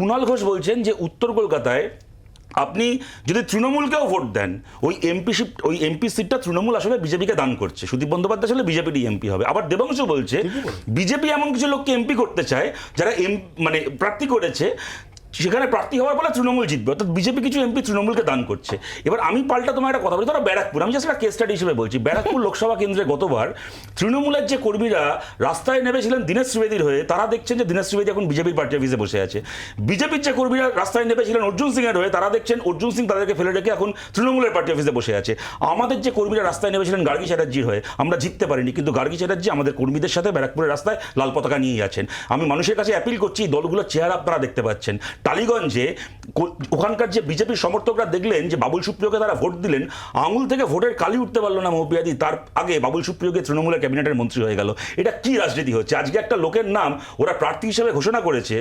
কুণাল ঘোষ বলছেন যে উত্তর কলকাতায় আপনি যদি তৃণমূলকেও ভোট দেন ওই এমপি সিটটা তৃণমূল আসলে বিজেপিকে দান করছে। সুদীপ বন্দ্যোপাধ্যায় আসলে বিজেপিরই এমপি হবে। আবার দেবাংশু বলছে বিজেপি এমন কিছু লোককে এমপি করতে চায় যারা মানে প্রার্থী করেছে, সেখানে প্রার্থী হওয়ার ফলে তৃণমূল জিতবে, অর্থাৎ বিজেপি কিছু এমপি তৃণমূলকে দান করছে। এবার আমি পাল্টা তোমার একটা কথা বলি, ধরো ব্যারাকপুর, আমি জাস্ট একটা কেস স্টাডি হিসেবে বলছি, ব্যারাকপুর লোকসভা কেন্দ্রে গতবার তৃণমূলের যে কর্মীরা রাস্তায় নেমেছিলেন দীনেশ ত্রিবেদীর হয়ে, তারা দেখছেন যে দীনেশ ত্রিবেদী এখন বিজেপির পার্টি অফিসে বসে আছে। বিজেপির যে কর্মীরা রাস্তায় নেমেছিলেন অর্জুন সিং এর হয়ে, তারা দেখছেন অর্জুন সিং তাদেরকে ফেলে রেখে এখন তৃণমূলের পার্টি অফিসে বসে আছে। আমাদের যে কর্মীরা রাস্তায় নেমেছিলেন গার্গী চ্যাটার্জির হয়ে, আমরা জিততে পারিনি, কিন্তু গার্গী চ্যাটার্জি আমাদের কর্মীদের সাথে ব্যারাকপুরের রাস্তায় লাল পতাকা নিয়েই আছেন। আমি মানুষের কাছে অ্যাপিল করছি, দলগুলোর চেহারা আপনারা দেখতে পাচ্ছেন। টালিগঞ্জে ওখানকার যে বিজেপির সমর্থকরা দেখলেন যে বাবুল সুপ্রিয়কে তারা ভোট দিলেন, আঙুল থেকে ভোটের কালি উঠতে পারলো না মহপিয়াদি, তার আগে বাবুল সুপ্রিয়কে তৃণমূলের ক্যাবিনেটের মন্ত্রী হয়ে গেল। এটা কি রাজনীতি হচ্ছে? আজকে একটা লোকের নাম ওরা প্রার্থী হিসেবে ঘোষণা করেছে,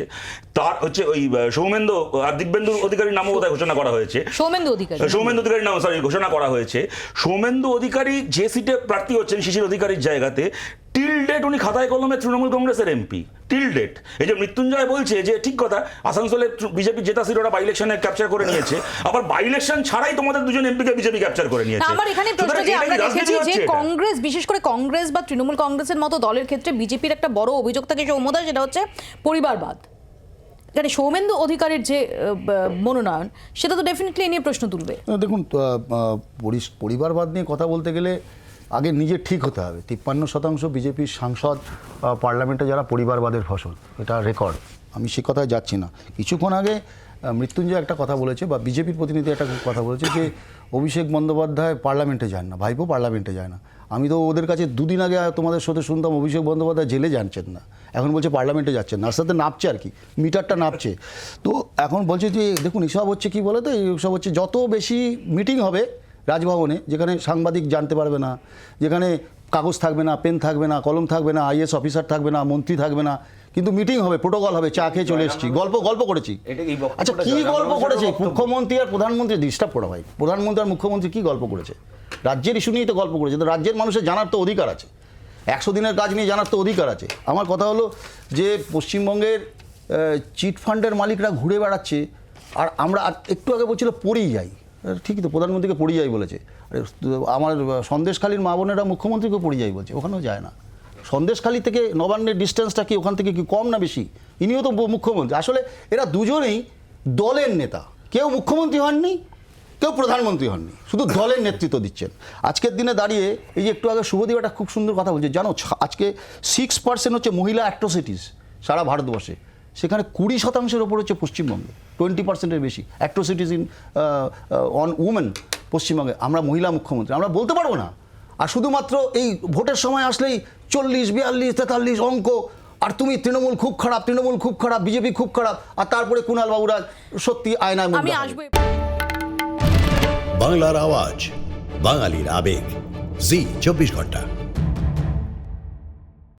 তার হচ্ছে ওই সৌমেন্দু আর দিব্যেন্দু অধিকারীর নামও বোধহয় ঘোষণা করা হয়েছে, সৌমেন্দু অধিকারীর নাম ঘোষণা করা হয়েছে। সৌমেন্দু অধিকারী যে সিটে প্রার্থী হচ্ছেন শিশির অধিকারীর জায়গাতে, টিল ডেট উনি খাতায় কলমে তৃণমূল কংগ্রেসের এমপি, টিল ডেট। এই যে মৃত্যুঞ্জয় বলছে যে ঠিক কথা, আসানসোলে বিজেপি জেতা সিট ওরা বাই ইলেকশনে ক্যাপচার করে নিয়েছে, আবার বাই ইলেকশন ছাড়াই তোমাদের দুজন এমপিকে বিজেপি ক্যাপচার করে নিয়েছে। আমার এখানে প্রশ্ন যে আমরা দেখেছি যে কংগ্রেস, বিশেষ করে কংগ্রেস বা তৃণমূল কংগ্রেসের মতো দলের ক্ষেত্রে বিজেপির একটা বড় অভিযোগ থাকে সৌম্যদা, সেটা হচ্ছে পরিবারবাদ। এখানে সৌমেন্দু অধিকারীর যে মনোনয়ন, সেটা তো ডেফিনেটলি নিয়ে প্রশ্ন তুলবে। দেখুন, পরিবারবাদ নিয়ে কথা বলতে গেলে আগে নিজে ঠিক হতে হবে। 53% বিজেপির সাংসদ পার্লামেন্টে যারা পরিবারবাদের ফসল, এটা রেকর্ড। আমি সে কথায় যাচ্ছি না। কিছুক্ষণ আগে মৃত্যুঞ্জয় একটা কথা বলেছে, বা বিজেপির প্রতিনিধি একটা কথা বলেছে যে অভিষেক বন্দ্যোপাধ্যায় পার্লামেন্টে যায় না, ভাইপো পার্লামেন্টে যায় না। আমি তো ওদের কাছে দুদিন আগে তোমাদের সাথে শুনতাম অভিষেক বন্দ্যোপাধ্যায় জেলে যাচ্ছেন না, এখন বলছে পার্লামেন্টে যাচ্ছেন না, আর সাথে নাপছে আর কি, মিটারটা নাপছে। তো এখন বলছে যে দেখুন এসব হচ্ছে কি বলে, তো এইসব হচ্ছে যত বেশি মিটিং হবে রাজভবনে, যেখানে সাংবাদিক জানতে পারবে না, যেখানে কাগজ থাকবে না, পেন থাকবে না, কলম থাকবে না, আইএস অফিসার থাকবে না, মন্ত্রী থাকবে না, কিন্তু মিটিং হবে, প্রোটোকল হবে, চা খেয়ে চলে এসেছি, গল্প করেছি। আচ্ছা কি গল্প করেছে? মুখ্যমন্ত্রী আর প্রধানমন্ত্রী ডিস্টার্ব করা ভাই, প্রধানমন্ত্রী আর মুখ্যমন্ত্রী কি গল্প করেছে? রাজ্যের ইস্যু নিয়েই তো গল্প করেছে। তো রাজ্যের মানুষের জানার তো অধিকার আছে, 100 দিনের কাজ নিয়ে জানার তো অধিকার আছে। আমার কথা হলো যে পশ্চিমবঙ্গের চিটফান্ডের মালিকরা ঘুরে বেড়াচ্ছে, আর আমরা একটু আগে বলছিল পড়েই যাই, ঠিকই তো, প্রধানমন্ত্রীকে পড়ে যাই বলেছে। আমার সন্দেশখালীর মা বোনেরা মুখ্যমন্ত্রীকে পড়ে যাই বলছে, ওখানেও যায় না। সন্দেশখালী থেকে নবান্নের ডিস্টেন্সটা কি ওখান থেকে কি কম না বেশি? ইনিও তো মুখ্যমন্ত্রী। আসলে এরা দুজনেই দলের নেতা, কেউ মুখ্যমন্ত্রী হননি, কেউ প্রধানমন্ত্রী হননি, শুধু দলের নেতৃত্ব দিচ্ছেন। আজকের দিনে দাঁড়িয়ে এই যে একটু আগে শুভদীপ একটা খুব সুন্দর কথা বলছে, জানো আজকে 6% হচ্ছে মহিলা অ্যাট্রোসিটিস সারা ভারতবর্ষে, সেখানে 20% ওপর হচ্ছে পশ্চিমবঙ্গে, 20%-এর বেশি অ্যাট্রোসিটিস ইন অন উমেন পশ্চিমবঙ্গে। আমরা মহিলা মুখ্যমন্ত্রী, আমরা বলতে পারবো না। আর শুধুমাত্র এই ভোটের সময় আসলেই 40, 42, 43 অঙ্ক, আর তুমি তৃণমূল খুব খারাপ, তৃণমূল খুব খারাপ, বিজেপি খুব খারাপ, আর তারপরে কুণাল বাবুরা সত্যি আয়নায় মুখ দেখাবে। বাংলার আওয়াজ, বাঙালির আবেগ, জি 24 ঘন্টা।